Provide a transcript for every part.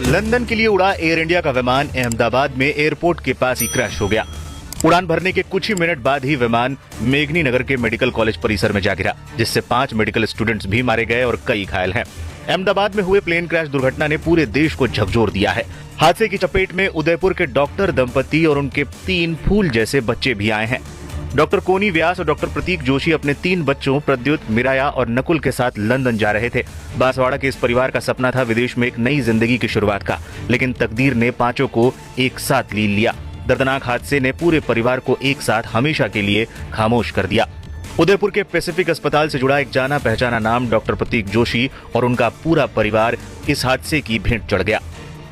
London के लिए उड़ा एयर इंडिया का विमान अहमदाबाद में एयरपोर्ट के पास ही क्रैश हो गया। उड़ान भरने के कुछ ही मिनट बाद ही विमान मेघनी नगर के मेडिकल कॉलेज परिसर में जा गिरा, जिससे 5 मेडिकल स्टूडेंट्स भी मारे गए और कई घायल हैं। अहमदाबाद में हुए प्लेन क्रैश दुर्घटना ने पूरे देश को झकझोर दिया है। हादसे की चपेट में उदयपुर के डॉक्टर दंपति और उनके 3 फूल जैसे बच्चे भी आए हैं। डॉक्टर कोनी व्यास और डॉक्टर प्रतीक जोशी अपने 3 बच्चों प्रद्युत, मिराया और नकुल के साथ लंदन जा रहे थे। बांसवाड़ा के इस परिवार का सपना था विदेश में एक नई जिंदगी की शुरुआत का, लेकिन तकदीर ने पांचों को एक साथ लीन लिया। दर्दनाक हादसे ने पूरे परिवार को एक साथ हमेशा के लिए खामोश कर दिया। उदयपुर के पैसिफिक अस्पताल से जुड़ा एक जाना पहचाना नाम डॉक्टर प्रतीक जोशी और उनका पूरा परिवार इस हादसे की भेंट चढ़ गया।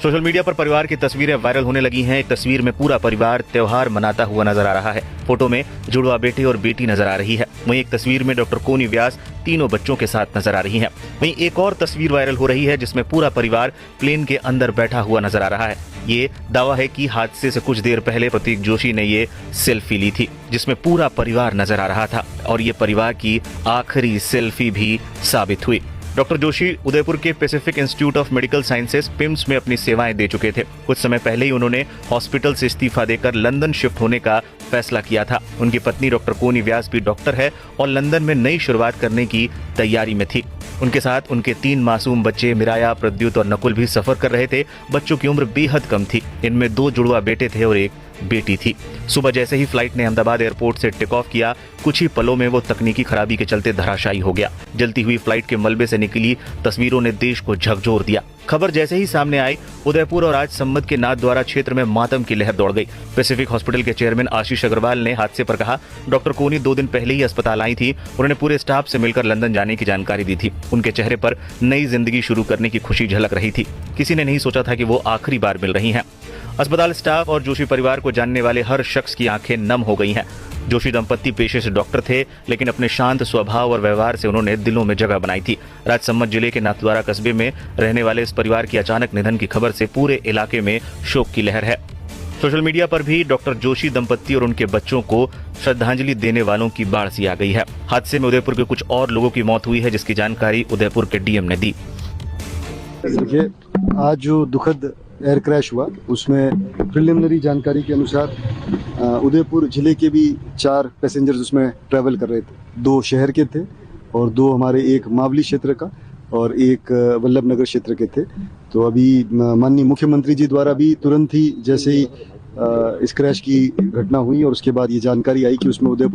सोशल मीडिया पर परिवार की तस्वीरें वायरल होने लगी हैं। एक तस्वीर में पूरा परिवार त्योहार मनाता हुआ नजर आ रहा है। फोटो में जुड़वा बेटे और बेटी नजर आ रही है। वहीं एक तस्वीर में डॉक्टर कोनी व्यास तीनों बच्चों के साथ नजर आ रही हैं। वहीं एक और तस्वीर वायरल हो रही है जिसमें पूरा परिवार प्लेन के अंदर बैठा हुआ नजर आ रहा है। ये दावा है कि हादसे से कुछ देर पहले प्रतीक जोशी ने ये सेल्फी ली थी, जिसमें पूरा परिवार नजर आ रहा था और ये परिवार की आखिरी सेल्फी भी साबित हुई। डॉक्टर जोशी उदयपुर के Pacific institute of medical sciences PIMS में अपनी सेवाएं दे चुके थे। कुछ समय पहले ही उन्होंने हॉस्पिटल से इस्तीफा देकर लंदन शिफ्ट होने का फैसला किया था। उनकी पत्नी डॉक्टर कोनी व्यास भी डॉक्टर है और लंदन में नई शुरुआत करने की तैयारी में थी। उनके साथ उनके 3 मासूम बच्चे मिराया, प्रद्युत और नकुल भी सफर कर रहे थे। बच्चों की उम्र बेहद कम थी। इनमें 2 जुड़वा बेटे थे और 1 बेटी थी। सुबह जैसे ही फ्लाइट ने अहमदाबाद एयरपोर्ट से टेक ऑफ किया, कुछ ही पलों में वो तकनीकी खराबी के चलते धराशायी हो गया। जलती हुई फ्लाइट के मलबे से निकली तस्वीरों ने देश को झकझोर दिया। खबर जैसे ही सामने आई, उदयपुर और आज सम्मत के नाथद्वारा क्षेत्र में मातम की लहर दौड़ गई। पैसिफिक हॉस्पिटल के चेयरमैन आशीष अग्रवाल ने हादसे पर कहा, डॉक्टर कोनी 2 दिन पहले ही अस्पताल आई थी। उन्होंने पूरे स्टाफ से मिलकर लंदन जाने की जानकारी दी थी। उनके चेहरे पर नई जिंदगी शुरू करने की खुशी झलक रही थी। किसी ने नहीं सोचा था कि वो आखिरी बार मिल रही हैं। अस्पताल स्टाफ और जोशी परिवार को जानने वाले हर शख्स की आंखें नम हो गई हैं। जोशी दंपत्ति पेशे से डॉक्टर थे, लेकिन अपने शांत स्वभाव और व्यवहार से उन्होंने दिलों में जगह बनाई थी। राजसमंद जिले के नाथद्वारा कस्बे में रहने वाले इस परिवार की अचानक निधन की खबर से पूरे इलाके में शोक की लहर है। सोशल मीडिया पर भी डॉक्टर जोशी दंपत्ति और उनके बच्चों को श्रद्धांजलि देने वालों की बाढ़ सी आ गई है। हादसे में उदयपुर के कुछ और लोगों की मौत हुई है, जिसकी जानकारी उदयपुर के डीएम ने दी। देखिए, आज जो दुखद एयर क्रैश हुआ उसमें प्रिलिमिनरी जानकारी के अनुसार उदयपुर जिले के भी 4 पैसेंजर्स उसमें ट्रैवल कर रहे थे। 2 शहर के थे और 2 हमारे एक मावली क्षेत्र का और एक वल्लभ नगर क्षेत्र के थे। तो अभी माननीय मुख्यमंत्री जी द्वारा भी तुरंत ही जैसे ही इस क्रैश की घटना हुई और उसके बाद ये जानकारी आई कि उसमें उदयपुर